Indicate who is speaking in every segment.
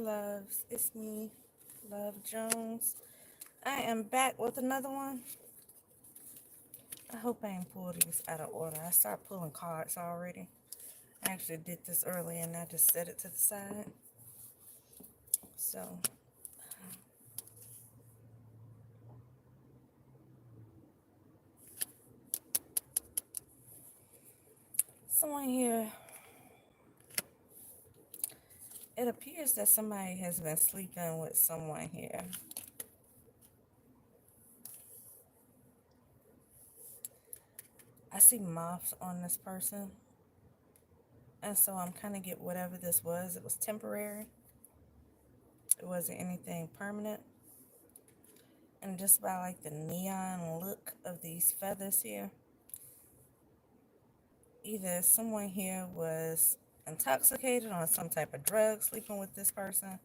Speaker 1: loves. It's me, Love Jones. I am back with another one. I hope I ain't pulled these out of order. I started pulling cards already. I actually did this early and I just set it to the side. So, someone here, it appears that somebody has been sleeping with someone here. I see moths on this person. And so I'm kind of get whatever this was. It was temporary. It wasn't anything permanent. And just by like the neon look of these feathers here, either someone here was intoxicated on some type of drug sleeping with this person,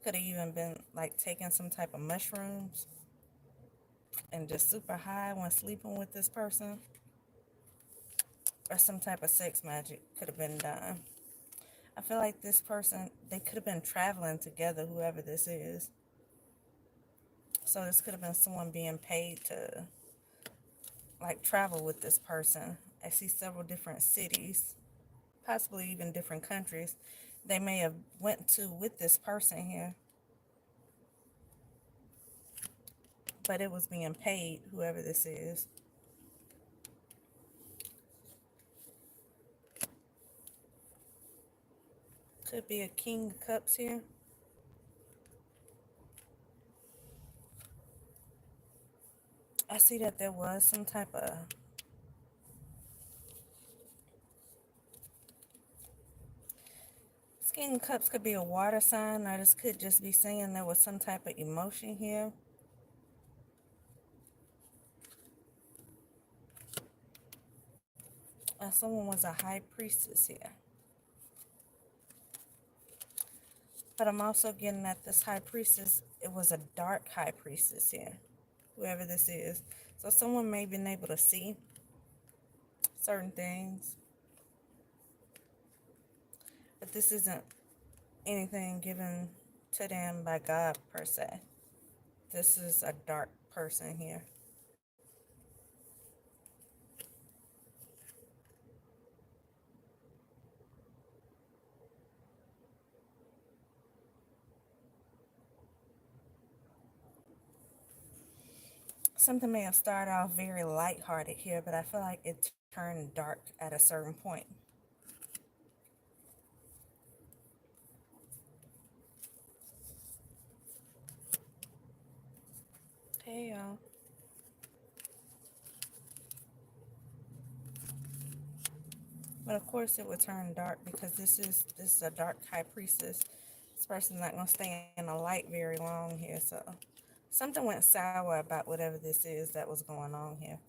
Speaker 1: could have even been like taking some type of mushrooms and just super high when sleeping with this person, or some type of sex magic could have been done. I feel like this person, they could have been traveling together, whoever this is. So this could have been someone being paid to like travel with this person. I see several different cities, possibly even different countries they may have went to with this person here, but it was being paid, whoever this is. Could be a King of Cups here. I see that there was some type of King of Cups could be a water sign, or this could just be saying there was some type of emotion here. Someone was a high priestess here. But I'm also getting at this high priestess, it was a dark high priestess here, whoever this is. So someone may have been able to see certain things, but this isn't anything given to them by God per se. This is a dark person here. Something may have started off very lighthearted here, but I feel like it turned dark at a certain point. Hey y'all. But of course it would turn dark because this is a dark high priestess. This person's not gonna stay in the light very long here, so something went sour about whatever this is that was going on here.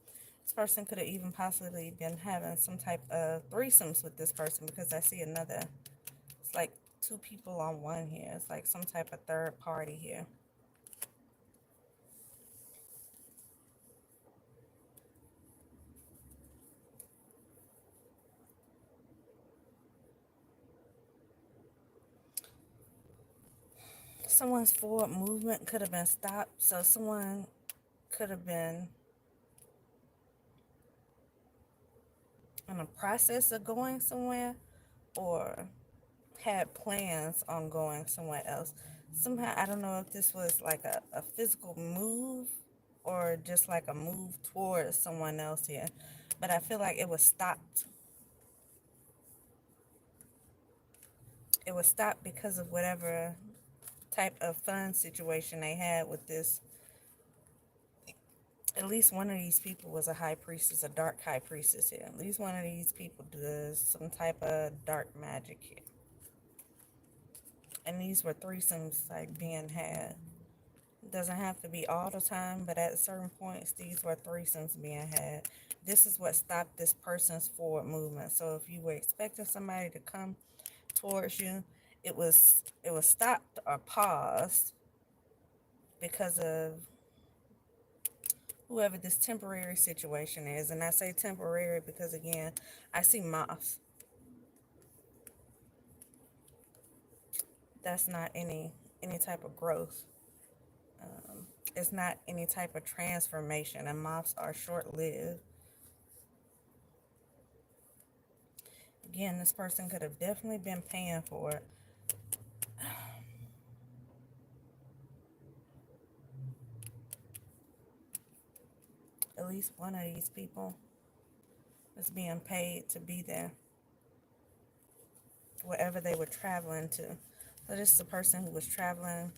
Speaker 1: This person could have even possibly been having some type of threesomes with this person, because I see another, it's like two people on one here. It's like some type of third party here. Someone's forward movement could have been stopped. So someone could have been in a process of going somewhere, or had plans on going somewhere else. Somehow, I don't know if this was like a physical move or just like a move towards someone else here, but I feel like it was stopped. It was stopped because of whatever type of fun situation they had with this. At least one of these people was a high priestess, a dark high priestess here. At least one of these people does some type of dark magic here. And these were threesomes like being had. It doesn't have to be all the time, but at certain points, these were threesomes being had. This is what stopped this person's forward movement. So if you were expecting somebody to come towards you, it was stopped or paused because of whoever this temporary situation is. And I say temporary because, again, I see moths. That's not any type of growth. It's not any type of transformation, and moths are short-lived. Again, this person could have definitely been paying for it. At least one of these people is being paid to be there, wherever they were traveling to. So this is the person who was traveling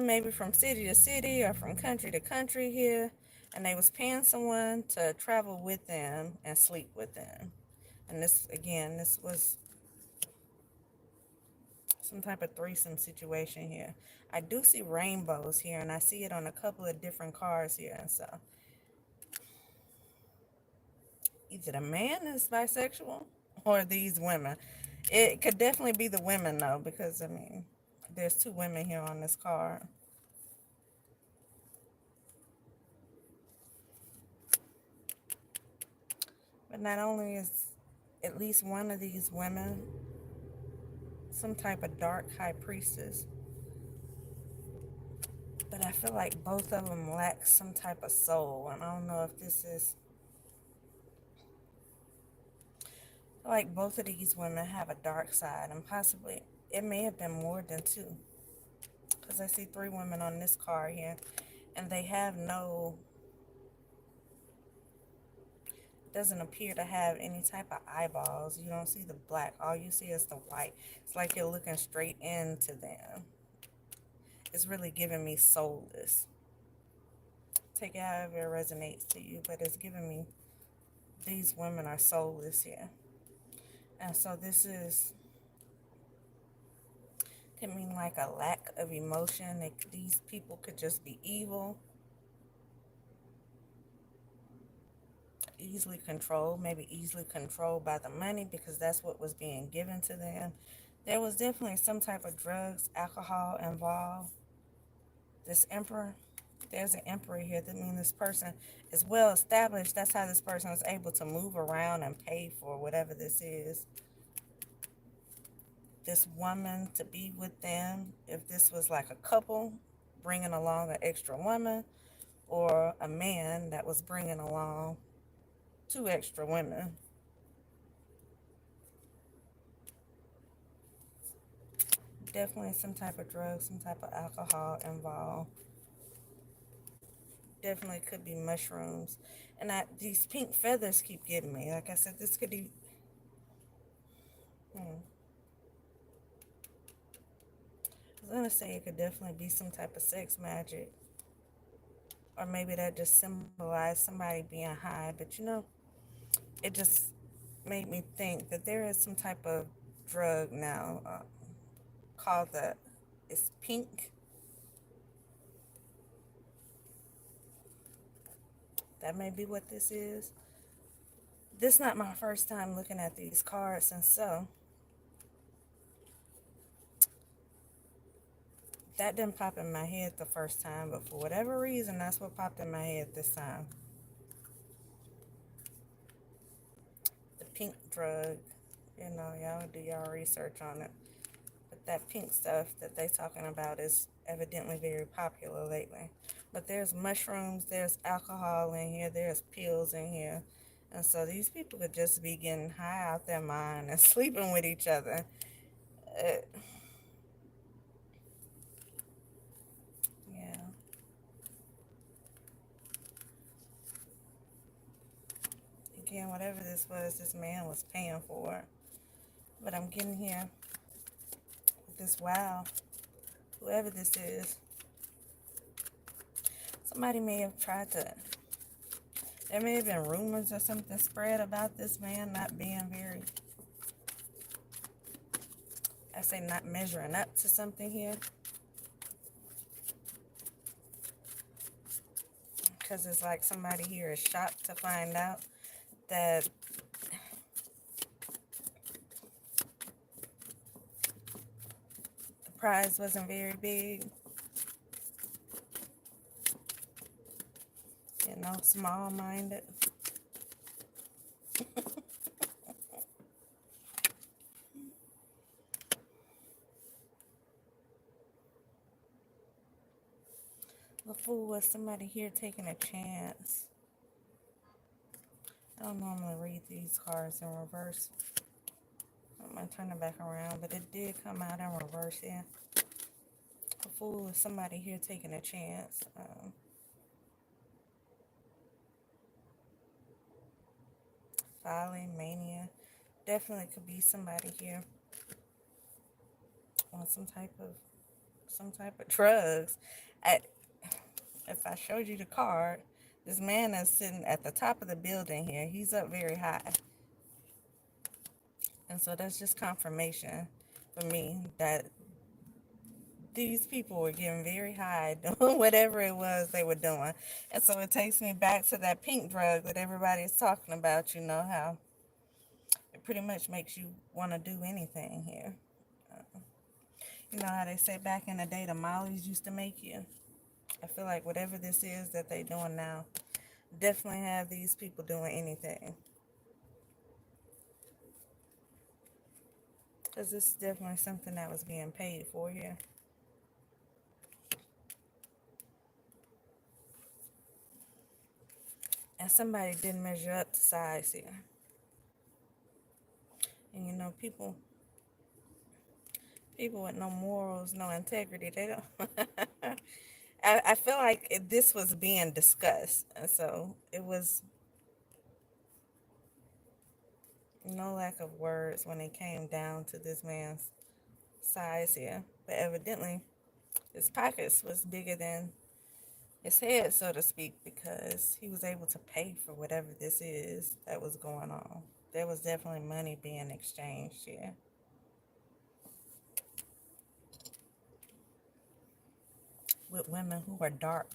Speaker 1: maybe from city to city or from country to country here, and they was paying someone to travel with them and sleep with them. And this, again, this was some type of threesome situation here. I do see rainbows here, and I see it on a couple of different cards here. And so either the man is bisexual or these women. It could definitely be the women, though, because, I mean, there's two women here on this card. But not only is at least one of these women some type of dark high priestess, but I feel like both of them lack some type of soul. And I don't know if this is, I feel like both of these women have a dark side, and possibly it may have been more than two, because I see three women on this card here, and they have no, doesn't appear to have any type of eyeballs. You don't see the black, all you see is the white. It's like you're looking straight into them. It's really giving me soulless. Take it however it resonates to you, but it's giving me these women are soulless here. And so this is, can mean like a lack of emotion. These people could just be evil, easily controlled, maybe easily controlled by the money, because that's what was being given to them. There was definitely some type of drugs, alcohol involved. This emperor, there's an emperor here. That means this person is well established. That's how this person was able to move around and pay for whatever this is. This woman to be with them, if this was like a couple bringing along an extra woman, or a man that was bringing along two extra women. Definitely some type of drug, some type of alcohol involved. Definitely could be mushrooms. And these pink feathers keep getting me. Like I said, this could be, I was going to say it could definitely be some type of sex magic. Or maybe that just symbolized somebody being high. But it just made me think that there is some type of drug now called it's pink. That may be what this is. This is not my first time looking at these cards, and so that didn't pop in my head the first time, but for whatever reason, that's what popped in my head this time. The pink drug, y'all do y'all research on it. But that pink stuff that they talking about is evidently very popular lately. But there's mushrooms, there's alcohol in here, there's pills in here. And so these people could just be getting high out their mind and sleeping with each other. Uh, yeah. Again, whatever this was, this man was paying for it. But I'm getting here with this wow. Whoever this is, somebody may have tried to, there may have been rumors or something spread about this man not being very, I say not measuring up to something here. Because it's like somebody here is shocked to find out that the prize wasn't very big. Small-minded. The Fool was somebody here taking a chance. I don't normally read these cards in reverse. I'm going to turn it back around, but it did come out in reverse, yeah. The Fool is somebody here taking a chance. Folly, mania. Definitely could be somebody here on some type of drugs. I, if I showed you the card, this man is sitting at the top of the building here. He's up very high. And so that's just confirmation for me that these people were getting very high doing whatever it was they were doing. And so it takes me back to that pink drug that everybody's talking about, how it pretty much makes you want to do anything here. You know how they say back in the day the mollies used to make you? I feel like whatever this is that they're doing now, definitely have these people doing anything. Because this is definitely something that was being paid for here. And somebody didn't measure up to size here. And people with no morals, no integrity, they don't. I feel like this was being discussed. And so it was no lack of words when it came down to this man's size here. But evidently, his pockets was bigger than his head, so to speak, because he was able to pay for whatever this is that was going on. There was definitely money being exchanged here. With women who are dark.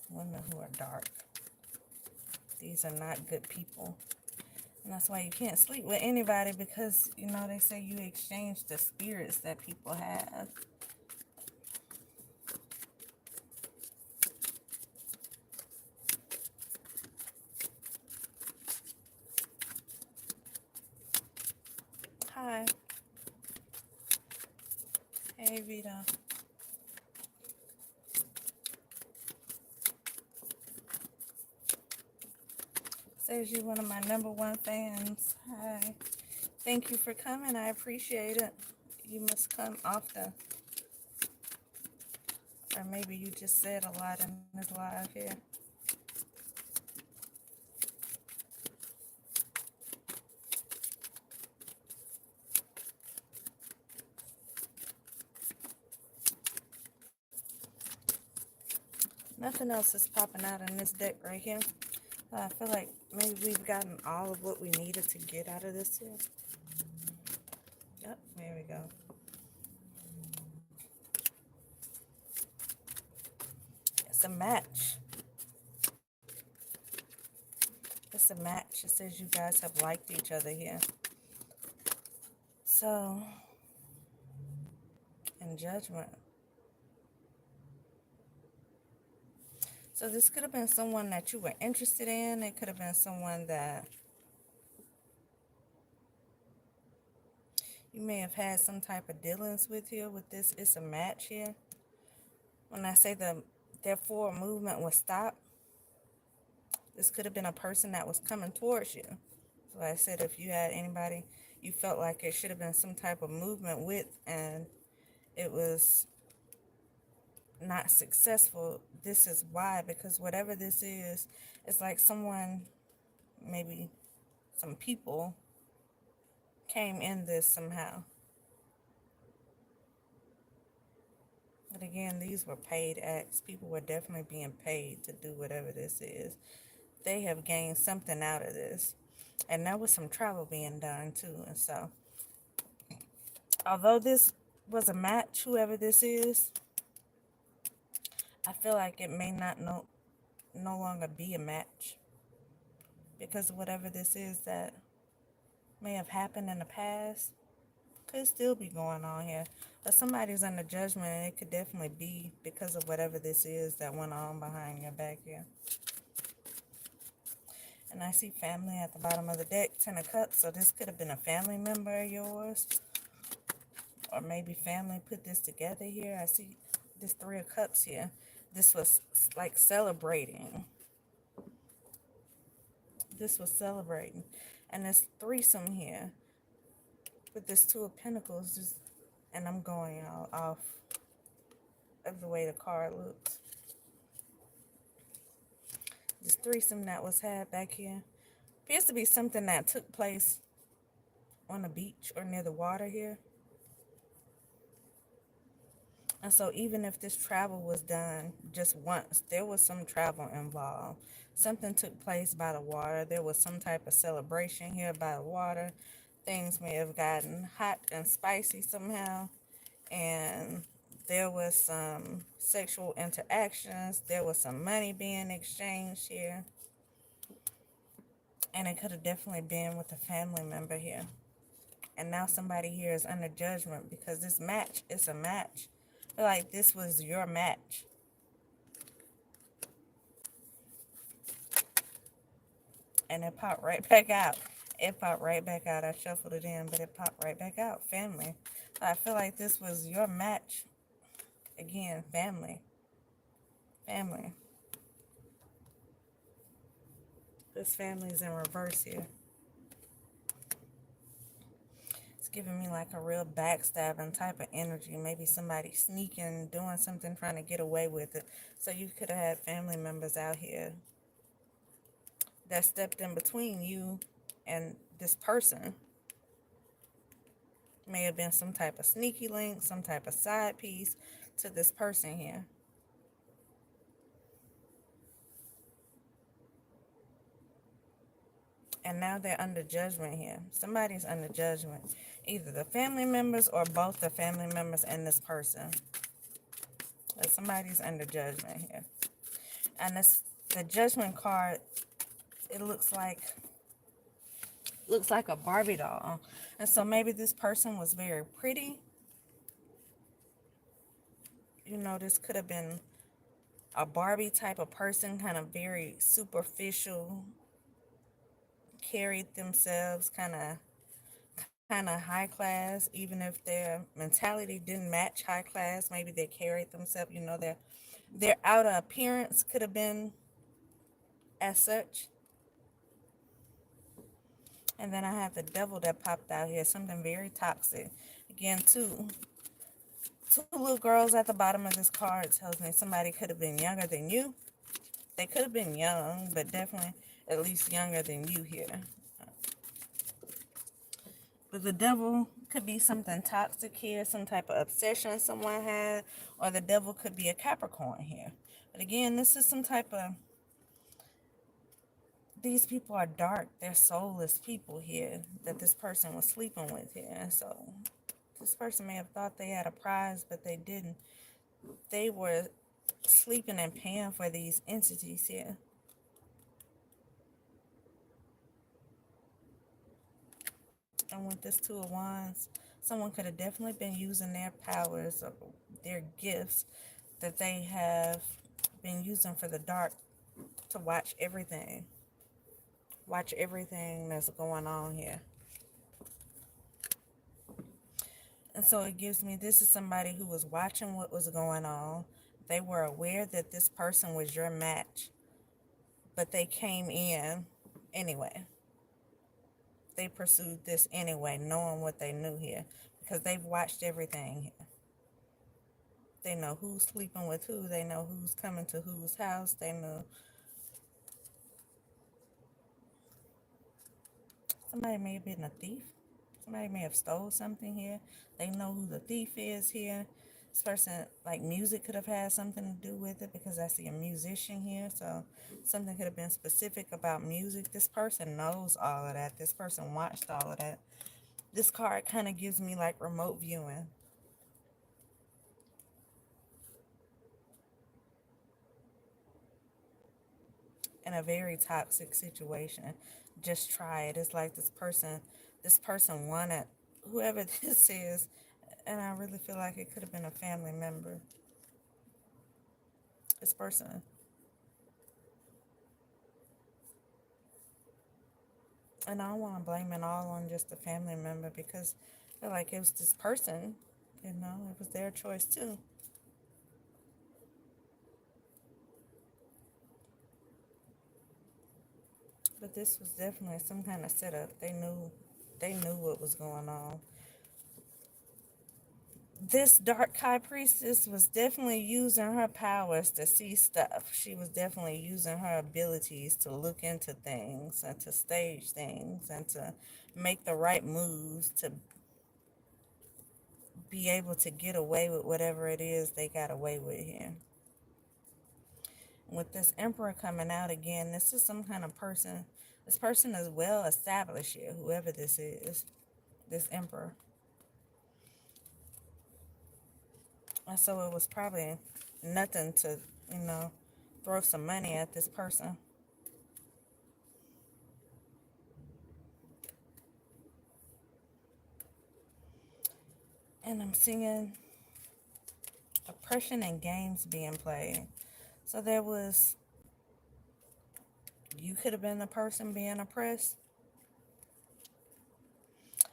Speaker 1: Women who are dark. These are not good people. And that's why you can't sleep with anybody because, they say you exchange the spirits that people have. Hi. Hey, Vita. Says you're one of my #1 fans. Hi. Thank you for coming. I appreciate it. You must come often. Or maybe you just said a lot in this live here. Nothing else is popping out in this deck right here. I feel like maybe we've gotten all of what we needed to get out of this here. Yep, there we go. It's a match. It's a match. It says you guys have liked each other here. So, in judgment. So this could have been someone that you were interested in. It could have been someone that you may have had some type of dealings with here. With this, it's a match here. When I say their forward movement was stopped, this could have been a person that was coming towards you. So I said if you had anybody you felt like it should have been some type of movement with and it was not successful, this is why. Because whatever this is, it's like someone, maybe some people came in this somehow. But again, these were paid acts. People were definitely being paid to do whatever this is. They have gained something out of this. And there was some travel being done too. And so, although this was a match, whoever this is, I feel like it may not no longer be a match. Because whatever this is that may have happened in the past could still be going on here. But somebody's under judgment, and it could definitely be because of whatever this is that went on behind your back here. And I see family at the bottom of the deck, 10 of Cups. So this could have been a family member of yours. Or maybe family put this together here. I see this Three of Cups here. This was like celebrating. This was celebrating. And this threesome here with this Two of Pentacles. Just, and I'm going off of the way the card looks. This threesome that was had back here appears to be something that took place on the beach or near the water here. And so even if this travel was done just once, there was some travel involved. Something took place by the water. There was some type of celebration here by the water. Things may have gotten hot and spicy somehow. And there was some sexual interactions. There was some money being exchanged here. And it could have definitely been with a family member here. And now somebody here is under judgment because this match is a match. Like this was your match. And it popped right back out. It popped right back out. I shuffled it in, but it popped right back out. Family. I feel like this was your match. Again, family. Family. This family is in reverse here. It's giving me like a real backstabbing type of energy. Maybe somebody sneaking, doing something, trying to get away with it. So you could have had family members out here that stepped in between you and this person. May have been some type of sneaky link, some type of side piece to this person here. And now they're under judgment here. Somebody's under judgment. Either the family members or both the family members and this person. But somebody's under judgment here. And this, the judgment card, it looks like a Barbie doll. And so maybe this person was very pretty. You know, this could have been a Barbie type of person, kind of very superficial, carried themselves kind of high class, even if their mentality didn't match high class. Maybe they carried themselves, you know, their outer appearance could have been as such. And then I have the Devil that popped out here, something very toxic. Again, two little girls at the bottom of this card tells me somebody could have been younger than you. They could have been young, but definitely at least younger than you here. But the Devil could be something toxic here, some type of obsession someone had, or the Devil could be a Capricorn here. But again, this is some type of, these people are dark, they're soulless people here that this person was sleeping with here. And so this person may have thought they had a prize, but they didn't. They were sleeping and paying for these entities here. And with this Two of Wands, someone could have definitely been using their powers or their gifts that they have been using for the dark to watch everything. Watch everything that's going on here. And so it gives me, this is somebody who was watching what was going on. They were aware that this person was your match, but they came in anyway. They pursued this anyway, knowing what they knew here, because they've watched everything here. They know who's sleeping with who. They know who's coming to whose house. They know somebody may have been a thief. Somebody may have stole something here. They know who the thief is here. This person, like music, could have had something to do with it because I see a musician here. So something could have been specific about music. This person knows all of that. This person watched all of that. This card kind of gives me like remote viewing. In a very toxic situation. Just try it. It's like this person wanted whoever this is, and I really feel like it could have been a family member. This person. And I don't want to blame it all on just a family member because I feel like it was this person, you know, it was their choice too. But this was definitely some kind of setup. They knew what was going on. This dark high priestess was definitely using her powers to see stuff. She was definitely using her abilities to look into things and to stage things and to make the right moves to be able to get away with whatever it is they got away with here. With this emperor coming out again, this is some kind of person. This person is well established here, whoever this is, this emperor. And so it was probably nothing to, you know, throw some money at this person. And I'm seeing oppression and games being played. So there was, you could have been the person being oppressed.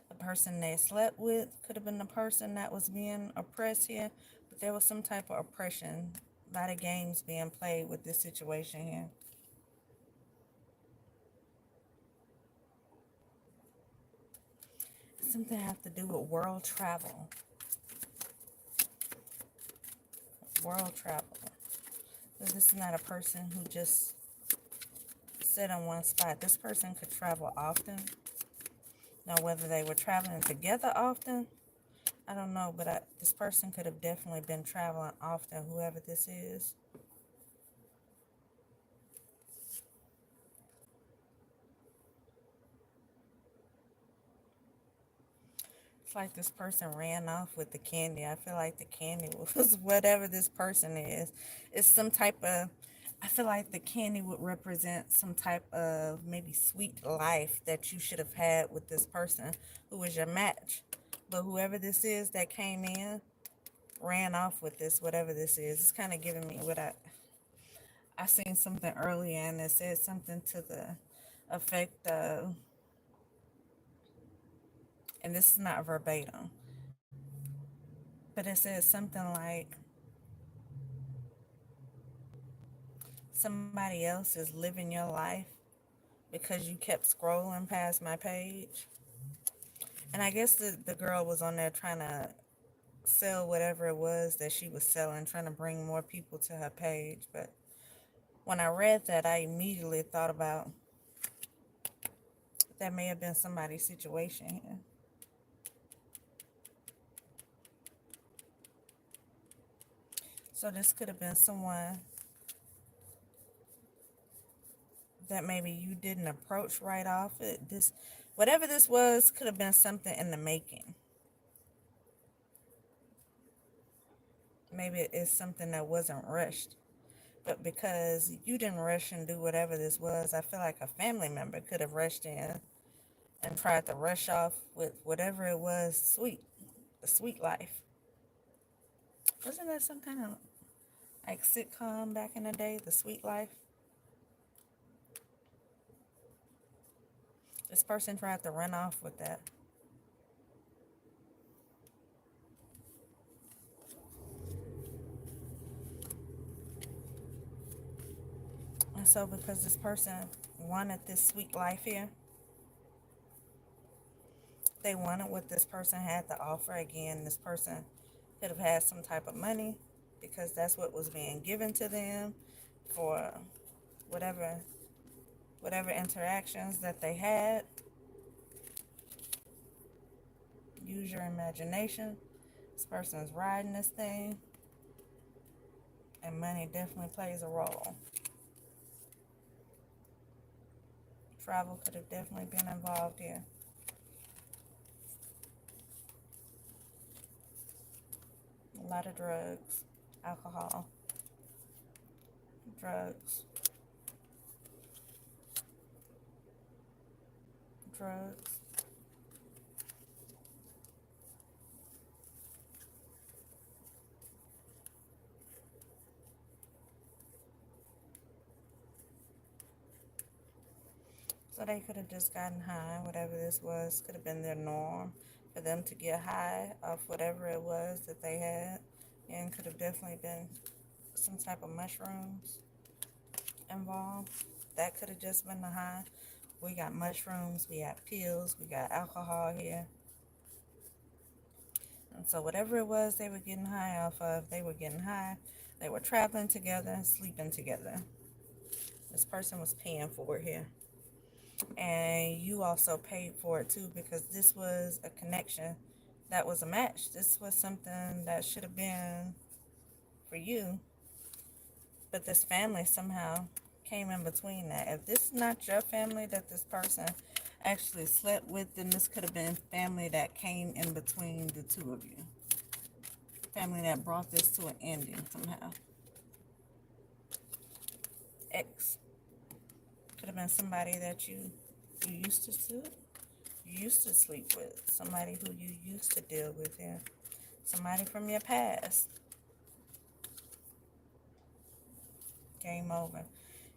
Speaker 1: The person they slept with could have been the person that was being oppressed here. But there was some type of oppression, a lot of games being played with this situation here. Something have to do with world travel. World travel. So this is not a person who just sit in one spot. This person could travel often. Now, whether they were traveling together often, I don't know, but this person could have definitely been traveling often, whoever this is. It's like this person ran off with the candy. I feel like the candy was whatever this person is. It's some type of, I feel like the candy would represent some type of maybe sweet life that you should have had with this person who was your match. But whoever this is that came in ran off with this, whatever this is. It's kind of giving me what I seen something earlier and it said something to the effect of, and this is not verbatim, but it says something like somebody else is living your life because you kept scrolling past my page. And I guess the girl was on there trying to sell whatever it was that she was selling, trying to bring more people to her page. But when I read that, I immediately thought about that may have been somebody's situation here. So this could have been someone that maybe you didn't approach right off. This, whatever this was, could have been something in the making. Maybe it's something that wasn't rushed. But because you didn't rush and do whatever this was, I feel like a family member could have rushed in and tried to rush off with whatever it was sweet, the sweet life. Wasn't that some kind of like sitcom back in the day, The Sweet Life? This person tried to run off with that. And so because this person wanted this sweet life here, they wanted what this person had to offer. Again, this person could have had some type of money because that's what was being given to them for whatever whatever interactions that they had. Use your imagination. This person is riding this thing, and money definitely plays a role. Travel could have definitely been involved here. A lot of drugs, alcohol, drugs, drugs. So they could have just gotten high, whatever this was, could have been their norm for them to get high off whatever it was that they had. And could have definitely been some type of mushrooms involved. That could have just been the high. We got mushrooms, we got pills, we got alcohol here. And so whatever it was they were getting high off of, they were getting high. They were traveling together and sleeping together. This person was paying for it here. And you also paid for it too, because this was a connection that was a match. This was something that should have been for you, but this family somehow came in between that. If this is not your family that this person actually slept with, then this could have been family that came in between the two of you. Family that brought this to an ending somehow. Ex. Could have been somebody that you used to sleep. You used to sleep with. Somebody who you used to deal with here. Somebody from your past. Game over.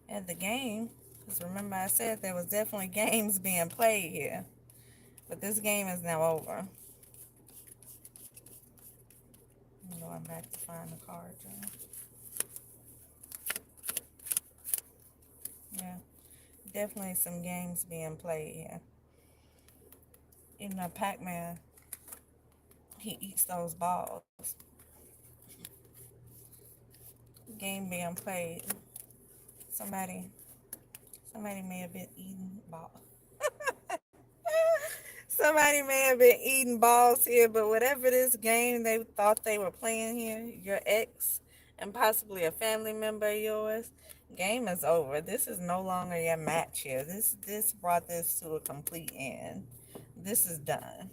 Speaker 1: And the game, because remember I said there was definitely games being played here. But this game is now over. I'm going back to find the card, John. Yeah. Definitely some games being played here. Even though Pac-Man, he eats those balls. Game being played. Somebody may have been eating balls. Somebody may have been eating balls here, but whatever this game they thought they were playing here, your ex and possibly a family member of yours, game is over. This is no longer your match here. This brought this to a complete end. This is done.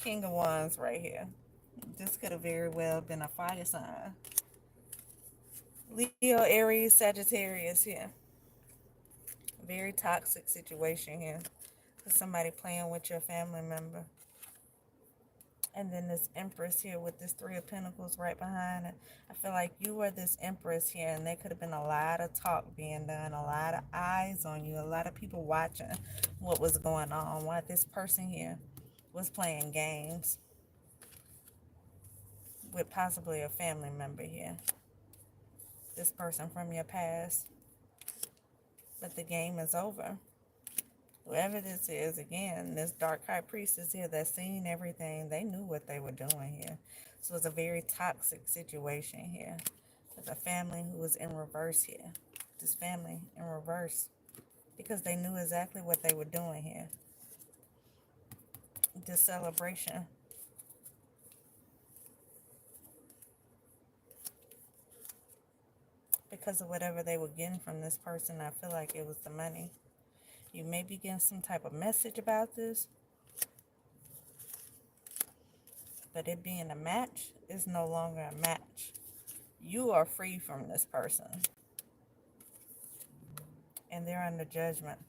Speaker 1: King of Wands right here. This could have very well been a fire sign. Leo, Aries, Sagittarius here. Very toxic situation here. Somebody playing with your family member. And then this Empress here with this Three of Pentacles right behind it. I feel like you were this Empress here, and there could have been a lot of talk being done, a lot of eyes on you, a lot of people watching what was going on, while this person here was playing games with possibly a family member here. This person from your past. But the game is over. Whoever this is, again, this dark high priestess here that's seen everything, they knew what they were doing here. So it's a very toxic situation here. There's a family who was in reverse here. This family in reverse. Because they knew exactly what they were doing here. This celebration. Because of whatever they were getting from this person, I feel like it was the money. You may be getting some type of message about this. But it being a match is no longer a match. You are free from this person. And they're under judgment.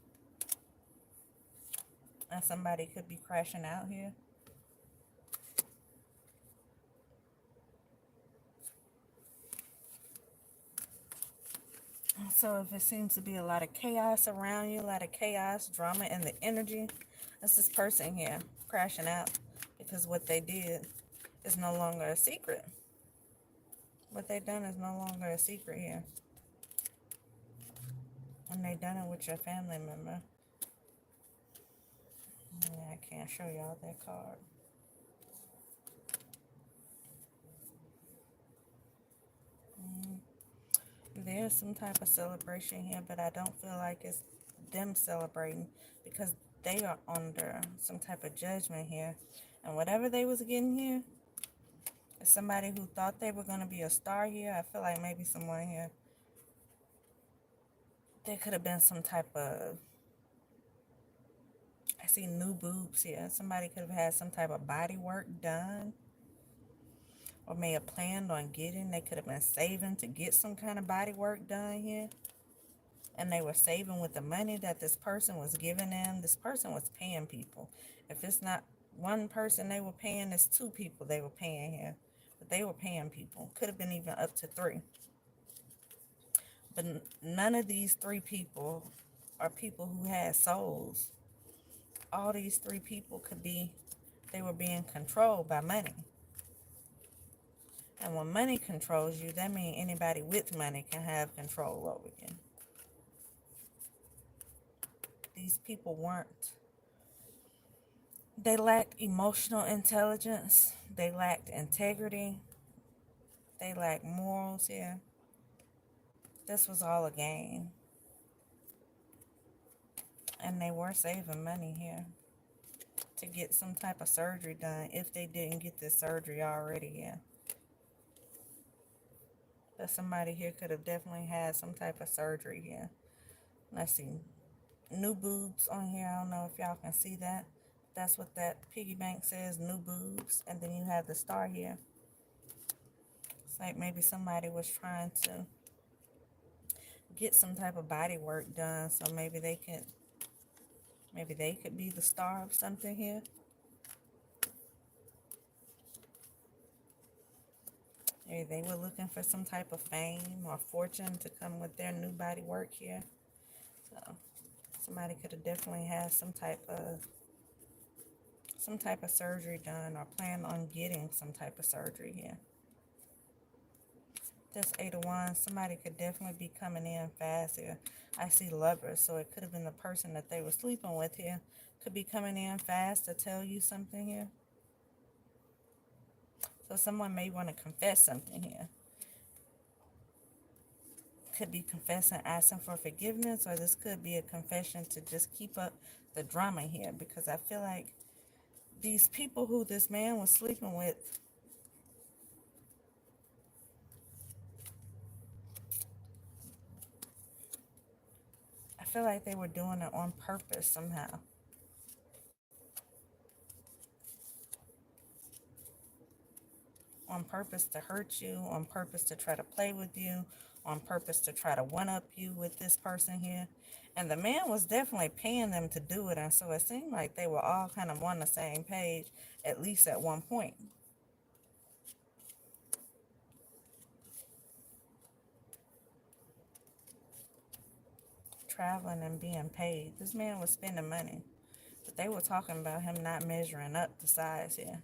Speaker 1: And somebody could be crashing out here. So if it seems to be a lot of chaos around you, a lot of chaos, drama, and the energy, that's this person here crashing out. Because what they did is no longer a secret. What they done is no longer a secret here. And they done it with your family member. Yeah, I can't show y'all that card. There's some type of celebration here, but I don't feel like it's them celebrating because they are under some type of judgment here. And whatever they was getting here, is somebody who thought they were going to be a star here. I feel like maybe someone here, there could have been some type of, I see new boobs here. Somebody could have had some type of body work done. Or may have planned on getting. They could have been saving to get some kind of body work done here. And they were saving with the money that this person was giving them. This person was paying people. If it's not one person they were paying, it's two people they were paying here. But they were paying people. Could have been even up to three. But none of these three people are people who had souls. All these three people could be, they were being controlled by money. And when money controls you, that means anybody with money can have control over you. these people weren't. They lacked emotional intelligence. They lacked integrity. They lacked morals here. This was all a game. And they were saving money here to get some type of surgery done if they didn't get this surgery already here. But somebody here could have definitely had some type of surgery here. Let's see. New boobs on here. I don't know if y'all can see that. That's what that piggy bank says, new boobs. And then you have the star here. It's like maybe somebody was trying to get some type of body work done, so maybe they could be the star of something here. Maybe they were looking for some type of fame or fortune to come with their new body work here. So somebody could have definitely had some type of surgery done or plan on getting some type of surgery here. This 8 of Wands, somebody could definitely be coming in fast here. I see Lovers, so it could have been the person that they were sleeping with here. Could be coming in fast to tell you something here. So someone may want to confess something here. Could be confessing, asking for forgiveness, or this could be a confession to just keep up the drama here, because I feel like these people who this man was sleeping with, I feel like they were doing it on purpose somehow. On purpose to hurt you, on purpose to try to play with you, on purpose to try to one-up you with this person here. And the man was definitely paying them to do it, and so it seemed like they were all kind of on the same page, at least at one point. Traveling and being paid. This man was spending money, but they were talking about him not measuring up the size here.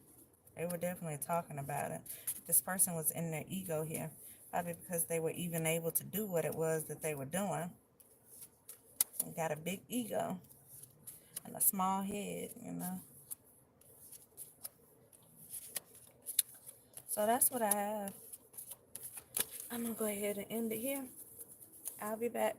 Speaker 1: They were definitely talking about it. This person was in their ego here, probably because they were even able to do what it was that they were doing. They got a big ego and a small head, you know. So that's what I have. I'm going to go ahead and end it here. I'll be back.